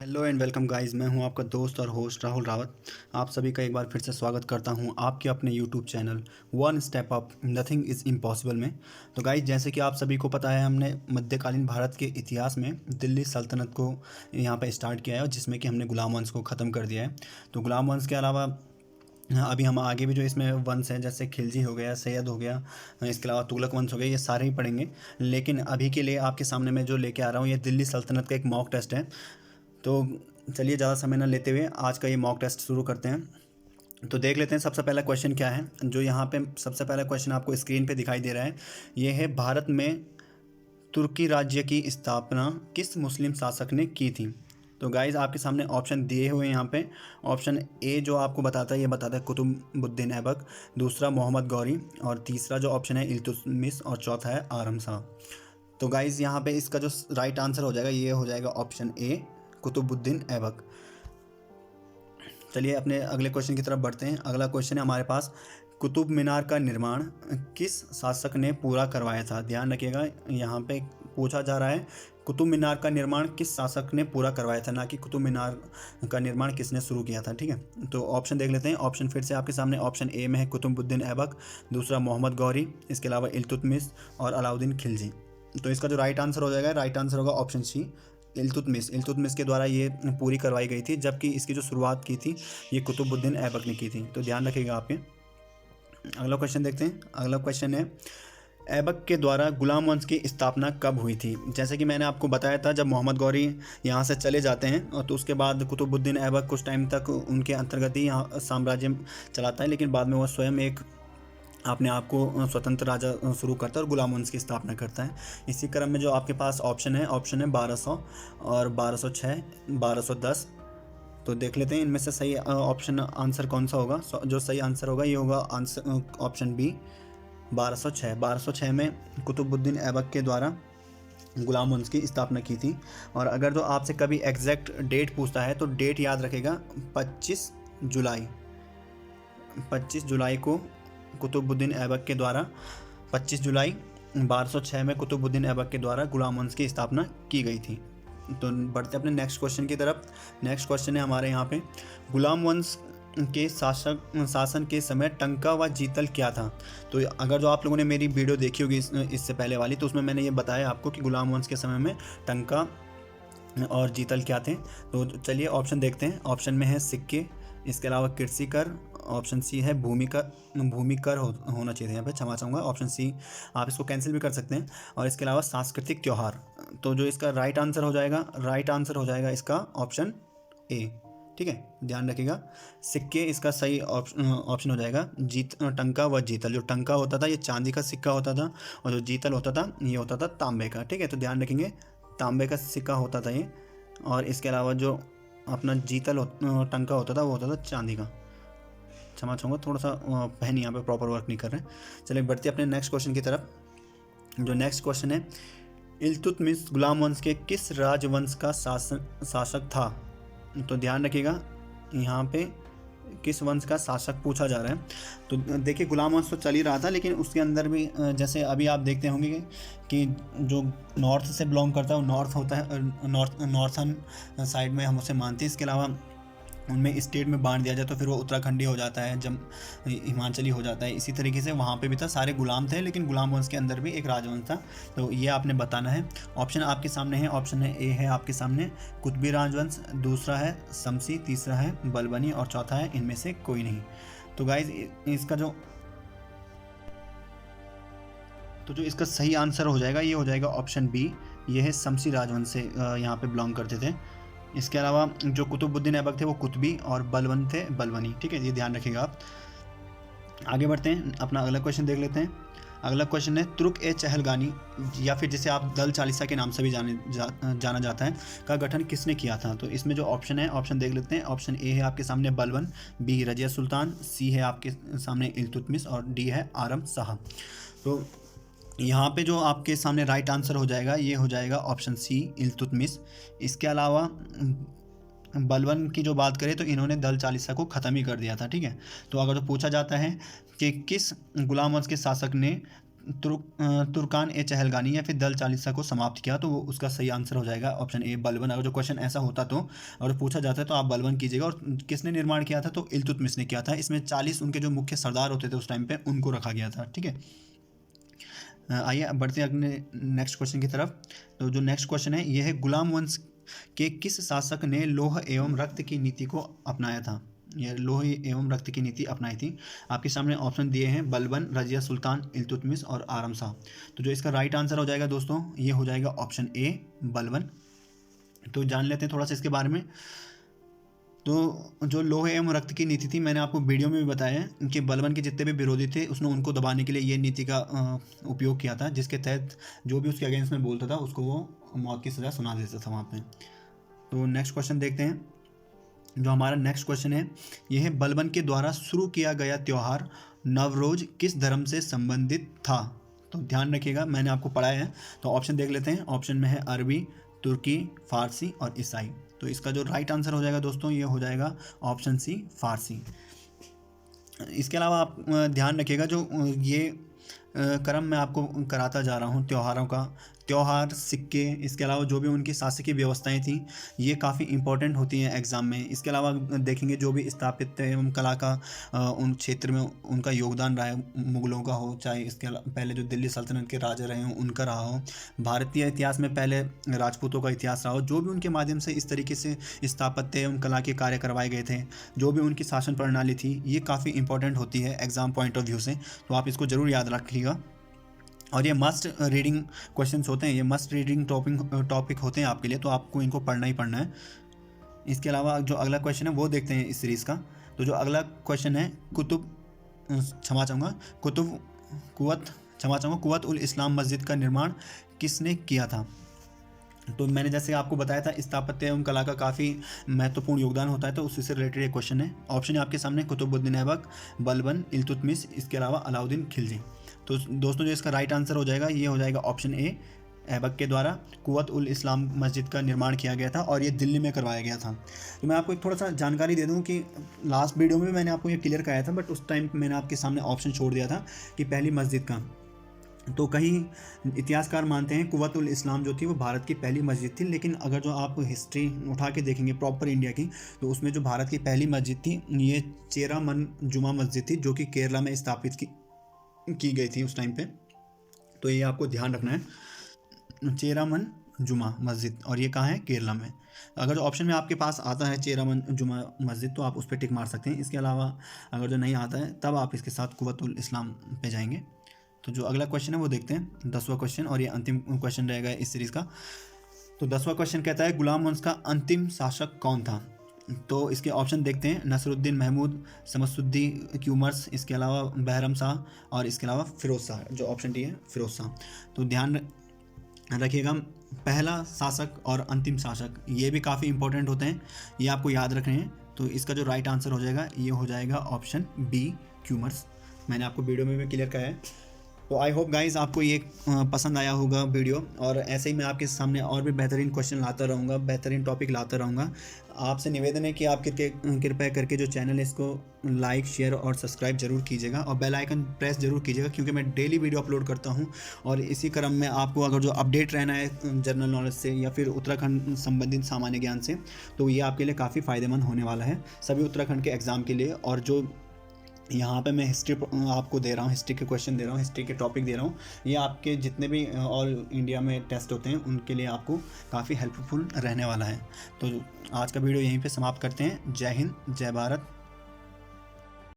Hello and welcome guys. मैं हूं आपका दोस्त और होस्ट राहुल रावत। आप सभी का एक बार फिर से स्वागत करता हूं आपके अपने YouTube channel one step up nothing is impossible में। तो गाइस, जैसे कि आप सभी को पता है, हमने मध्यकालीन भारत के इतिहास में दिल्ली सल्तनत को यहां पर स्टार्ट किया है, जिसमें कि हमने गुलाम वंश को ख़त्म कर दिया है। तो गुलाम वंश के अलावा अभी हम आगे भी जो इसमें वंश हैं, जैसे खिलजी हो गया, सैयद हो गया, इसके अलावा तुगलक वंश हो गया, ये सारे ही पढ़ेंगे। लेकिन अभी के लिए आपके सामने मैं जो लेके आ रहा हूँ, ये दिल्ली सल्तनत का एक मॉक टेस्ट है। तो चलिए, ज़्यादा समय ना लेते हुए आज का ये मॉक टेस्ट शुरू करते हैं। तो देख लेते हैं सबसे पहला क्वेश्चन क्या है। जो यहाँ पे सबसे पहला क्वेश्चन आपको स्क्रीन पे दिखाई दे रहा है, ये है भारत में तुर्की राज्य की स्थापना किस मुस्लिम शासक ने की थी। तो गाइज़, आपके सामने ऑप्शन दिए हुए हैं यहाँ पे। ऑप्शन ए जो आपको बताता है, ये बताता है कुतुबुद्दीन ऐबक, दूसरा मोहम्मद गौरी, और तीसरा जो ऑप्शन है इल्तुतमिश, और चौथा है आरम शाह। तो गाइज़, यहाँ पे इसका जो राइट आंसर हो जाएगा, ये हो जाएगा ऑप्शन ए, कुतुबुद्दीन ऐबक। चलिए अपने अगले क्वेश्चन की तरफ बढ़ते हैं। अगला क्वेश्चन है हमारे पास, कुतुब मीनार का निर्माण किस शासक ने पूरा करवाया था। ध्यान रखिएगा, यहाँ पे पूछा जा रहा है कुतुब मीनार का निर्माण किस शासक ने पूरा करवाया था, ना कि कुतुब मीनार का निर्माण किसने शुरू किया था। ठीक है, तो ऑप्शन देख लेते हैं। ऑप्शन फिर से आपके सामने, ऑप्शन ए में है कुतुबुद्दीन ऐबक, दूसरा मोहम्मद गौरी, इसके अलावा इल्तुतमिश और अलाउद्दीन खिलजी। तो इसका जो राइट आंसर हो जाएगा, राइट आंसर होगा ऑप्शन सी, इल्तुतमिश के द्वारा ये पूरी करवाई गई थी, जबकि इसकी जो शुरुआत की थी ये कुतुबुद्दीन ऐबक ने की थी। तो ध्यान रखिएगा आपके। अगला क्वेश्चन देखते हैं। अगला क्वेश्चन है, ऐबक के द्वारा गुलाम वंश की स्थापना कब हुई थी। जैसे कि मैंने आपको बताया था, जब मोहम्मद गौरी यहाँ से चले जाते हैं, और तो उसके बाद कुतुबुद्दीन ऐबक कुछ टाइम तक उनके अंतर्गत ही यहाँ साम्राज्य चलाता है, लेकिन बाद में वह स्वयं एक अपने आप को स्वतंत्र राजा शुरू करता है और गुलाम वंश की स्थापना करता है। इसी क्रम में जो आपके पास ऑप्शन है 1200 और 1206, 1210। तो देख लेते हैं इनमें से सही ऑप्शन आंसर कौन सा होगा। जो सही आंसर होगा ये होगा आंसर ऑप्शन बी, 1206। 1206 में कुतुबुद्दीन ऐबक के द्वारा गुलाम वंश की स्थापना की थी। और अगर जो आपसे कभी एग्जैक्ट डेट पूछता है तो डेट याद रखेगा, 25 जुलाई। 25 जुलाई को कुतुबुद्दीन ऐबक के द्वारा 25 जुलाई 1206 में कुतुबुद्दीन ऐबक के द्वारा गुलाम वंश की स्थापना की गई थी। तो बढ़ते अपने नेक्स्ट क्वेश्चन की तरफ। नेक्स्ट क्वेश्चन है हमारे यहाँ पे, गुलाम वंश के शासन के समय टंका व जीतल क्या था। तो अगर जो आप लोगों ने मेरी वीडियो देखी होगी इससे पहले वाली, तो उसमें मैंने ये बताया आपको कि गुलाम वंश के समय में टंका और जीतल क्या थे। तो चलिए ऑप्शन देखते हैं। ऑप्शन में है सिक्के, इसके अलावा कृषि कर, ऑप्शन सी है भूमि कर होना चाहिए यहाँ पे, क्षमा चाहूँगा। ऑप्शन सी, आप इसको कैंसिल भी कर सकते हैं। और इसके अलावा सांस्कृतिक त्यौहार। तो जो इसका राइट आंसर हो जाएगा इसका ऑप्शन ए। ठीक है, ध्यान रखिएगा, सिक्के इसका सही ऑप्शन हो जाएगा। टंका व जीतल, जो टंका होता था ये चांदी का सिक्का होता था, और जो जीतल होता था ये होता था तांबे का। ठीक है, तो ध्यान रखेंगे, तांबे का सिक्का होता था ये। और इसके अलावा जो अपना टंका होता था वो होता था चांदी का। क्षमा चाहूँगा, थोड़ा सा पेन यहाँ पे प्रॉपर वर्क नहीं कर रहे। चलिए बढ़ते अपने नेक्स्ट क्वेश्चन की तरफ। जो नेक्स्ट क्वेश्चन है, इल्तुतमिश गुलाम वंश के किस राजवंश का शासक था। तो ध्यान रखिएगा, यहाँ पे किस वंश का शासक पूछा जा रहा है। तो देखिए, गुलाम वंश तो चल ही रहा था, लेकिन उसके अंदर भी जैसे अभी आप देखते होंगे कि जो नॉर्थ से बिलोंग करता है वो नॉर्थ होता है, नॉर्थन साइड में हम उसे मानते हैं। इसके अलावा उनमें स्टेट में बांट दिया जाए तो फिर वो उत्तराखंडी हो जाता है, जब हिमाचली हो जाता है। इसी तरीके से वहाँ पे भी था, सारे गुलाम थे, लेकिन गुलाम वंश के अंदर भी एक राजवंश था। तो ये आपने बताना है। ऑप्शन आपके सामने है। ऑप्शन है ए है आपके सामने कुतुबी राजवंश, दूसरा है शमसी, तीसरा है बलबनी, और चौथा है इनमें से कोई नहीं। तो गाइज, इसका सही आंसर हो जाएगा, ये हो जाएगा ऑप्शन बी, ये है शमसी राजवंश से यहाँ पे बिलोंग करते थे। इसके अलावा जो कुतुबुद्दीन ऐबक थे वो कुतुबी, और बलबन थे बलबनी। ठीक है, ये ध्यान रखिएगा आप। आगे बढ़ते हैं, अपना अगला क्वेश्चन देख लेते हैं। अगला क्वेश्चन है, तुर्क ए चहलगानी, या फिर जिसे आप दल चालीसा के नाम से भी जाना जाता है, का गठन किसने किया था। तो इसमें जो ऑप्शन है, ऑप्शन देख लेते हैं। ऑप्शन ए है आपके सामने बलबन, बी रजिया सुल्तान, सी है आपके सामने इल्तुतमिश, और डी है आरम शाह। तो यहाँ पे जो आपके सामने राइट आंसर हो जाएगा, ये हो जाएगा ऑप्शन सी, इल्तुतमिश। इसके अलावा बलबन की जो बात करें तो इन्होंने दल चालीसा को ख़त्म ही कर दिया था। ठीक है, तो अगर तो पूछा जाता है कि किस गुलाम वंश के शासक ने तुर्कान ए चहलगानी या फिर दल चालीसा को समाप्त किया? तो वो उसका सही आंसर हो जाएगा ऑप्शन ए बलबन। अगर जो क्वेश्चन ऐसा होता तो और पूछा जाता है तो आप बलबन कीजिएगा। और किसने निर्माण किया था? तो इल्तुतमिश ने किया था। इसमें 40 उनके जो मुख्य सरदार होते थे उस टाइम पे उनको रखा गया था। ठीक है, आइए अब बढ़ते हैं अपने नेक्स्ट क्वेश्चन की तरफ। तो जो नेक्स्ट क्वेश्चन है ये है, गुलाम वंश के किस शासक ने लौह एवं रक्त की नीति को अपनाया था? यह लोह एवं रक्त की नीति अपनाई थी। आपके सामने ऑप्शन दिए हैं बलबन, रजिया सुल्तान, इल्तुतमिश और आरम शाह। तो जो इसका राइट आंसर हो जाएगा दोस्तों ये हो जाएगा ऑप्शन ए बलबन। तो जान लेते हैं थोड़ा सा इसके बारे में। तो जो लोहे एवं रक्त की नीति थी, मैंने आपको वीडियो में भी बताया है कि बलबन के जितने भी विरोधी थे उसने उनको दबाने के लिए ये नीति का उपयोग किया था, जिसके तहत जो भी उसके अगेंस्ट में बोलता था उसको वो मौत की सज़ा सुना देता था वहाँ पे। तो नेक्स्ट क्वेश्चन देखते हैं। जो हमारा नेक्स्ट क्वेश्चन है यह है, बलबन के द्वारा शुरू किया गया त्यौहार नवरोज किस धर्म से संबंधित था? तो ध्यान रखिएगा, मैंने आपको पढ़ाया है। तो ऑप्शन देख लेते हैं। ऑप्शन में है अरबी, तुर्की, फारसी और ईसाई। तो इसका जो राइट आंसर हो जाएगा दोस्तों ये हो जाएगा ऑप्शन सी फारसी। इसके अलावा आप ध्यान रखिएगा, जो ये क्रम मैं आपको कराता जा रहा हूँ त्यौहारों का, त्यौहार, सिक्के, इसके अलावा जो भी उनकी शासकीय व्यवस्थाएं थी ये काफ़ी इंपॉर्टेंट होती हैं एग्ज़ाम में। इसके अलावा देखेंगे जो भी स्थापत्य एवं कला का उन क्षेत्र में उनका योगदान रहा है, मुग़लों का हो चाहे इसके पहले जो दिल्ली सल्तनत के राजा रहे हों उनका रहा हो, भारतीय इतिहास में पहले राजपूतों का इतिहास रहा हो, जो भी उनके माध्यम से इस तरीके से स्थापत्य एवं कला के कार्य करवाए गए थे, जो भी उनकी शासन प्रणाली थी, ये काफ़ी इंपॉर्टेंट होती है एग्ज़ाम पॉइंट ऑफ व्यू से। तो आप इसको ज़रूर याद रखिएगा। और ये मस्ट रीडिंग क्वेश्चंस होते हैं, ये मस्ट रीडिंग टॉपिक होते हैं आपके लिए, तो आपको इनको पढ़ना ही पढ़ना है। इसके अलावा जो अगला क्वेश्चन है वो देखते हैं इस सीरीज़ का। तो जो अगला क्वेश्चन है, कुव्वत उल इस्लाम मस्जिद का निर्माण किसने किया था? तो मैंने जैसे आपको बताया था स्थापत्य एवं कला का काफ़ी महत्वपूर्ण योगदान होता है, तो उसी से रिलेटेड एक क्वेश्चन है। ऑप्शन है आपके सामने कुतुबुद्दीन ऐबक, बलबन, इल्तुतमिश, इसके अलावा अलाउद्दीन खिलजी। तो दोस्तों जो इसका राइट आंसर हो जाएगा ये हो जाएगा ऑप्शन ए, ऐबक के द्वारा कुव्वत उल इस्लाम मस्जिद का निर्माण किया गया था और ये दिल्ली में करवाया गया था। तो मैं आपको एक थोड़ा सा जानकारी दे दूं कि लास्ट वीडियो में मैंने आपको ये क्लियर कराया था, बट उस टाइम मैंने आपके सामने ऑप्शन छोड़ दिया था कि पहली मस्जिद का। तो कई इतिहासकार मानते हैं कुव्वत उल इस्लाम जो थी वो भारत की पहली मस्जिद थी, लेकिन अगर जो आप हिस्ट्री उठा के देखेंगे प्रॉपर इंडिया की, तो उसमें जो भारत की पहली मस्जिद थी ये चेरामन जुमा मस्जिद थी, जो कि केरला में स्थापित की गई थी उस टाइम पे। तो ये आपको ध्यान रखना है, चेरामन जुमा मस्जिद, और ये कहाँ है? केरला में। अगर जो ऑप्शन में आपके पास आता है चेरामन जुमा मस्जिद तो आप उस पर टिक मार सकते हैं। इसके अलावा अगर जो नहीं आता है तब आप इसके साथ कुव्वत उल इस्लाम पे जाएंगे। तो जो अगला क्वेश्चन है वो देखते हैं, 10वां क्वेश्चन, और ये अंतिम क्वेश्चन रहेगा इस सीरीज़ का। तो 10वां क्वेश्चन कहता है, गुलाम वंश का अंतिम शासक कौन था? तो इसके ऑप्शन देखते हैं, नसरुद्दीन महमूद, शमसुद्दीन क्यूमर्स, इसके अलावा बहरम शाह और इसके अलावा फिरोज शाह। जो ऑप्शन डी है फिरोज शाह। तो ध्यान रखिएगा, पहला शासक और अंतिम शासक ये भी काफ़ी इंपॉर्टेंट होते हैं, ये आपको याद रखने हैं। तो इसका जो राइट आंसर हो जाएगा ये हो जाएगा ऑप्शन बी, क्यूमर्स। मैंने आपको वीडियो में भी क्लियर किया है। तो आई होप गाइज़ आपको ये पसंद आया होगा वीडियो, और ऐसे ही मैं आपके सामने और भी बेहतरीन क्वेश्चन लाता रहूँगा, बेहतरीन टॉपिक लाता रहूँगा। आपसे निवेदन है कि आप कृपया करके जो चैनल है इसको लाइक, शेयर और सब्सक्राइब जरूर कीजिएगा, और बेल आइकन प्रेस जरूर कीजिएगा, क्योंकि मैं डेली वीडियो अपलोड करता हूँ। और इसी क्रम में आपको अगर जो अपडेट रहना है जनरल नॉलेज से या फिर उत्तराखंड संबंधित सामान्य ज्ञान से, तो ये आपके लिए काफ़ी फ़ायदेमंद होने वाला है सभी उत्तराखंड के एग्ज़ाम के लिए। और जो यहाँ पे मैं हिस्ट्री आपको दे रहा हूँ, हिस्ट्री के क्वेश्चन दे रहा हूँ, हिस्ट्री के टॉपिक दे रहा हूँ, ये आपके जितने भी ऑल इंडिया में टेस्ट होते हैं उनके लिए आपको काफ़ी हेल्पफुल रहने वाला है। तो आज का वीडियो यहीं पे समाप्त करते हैं। जय हिंद, जय भारत।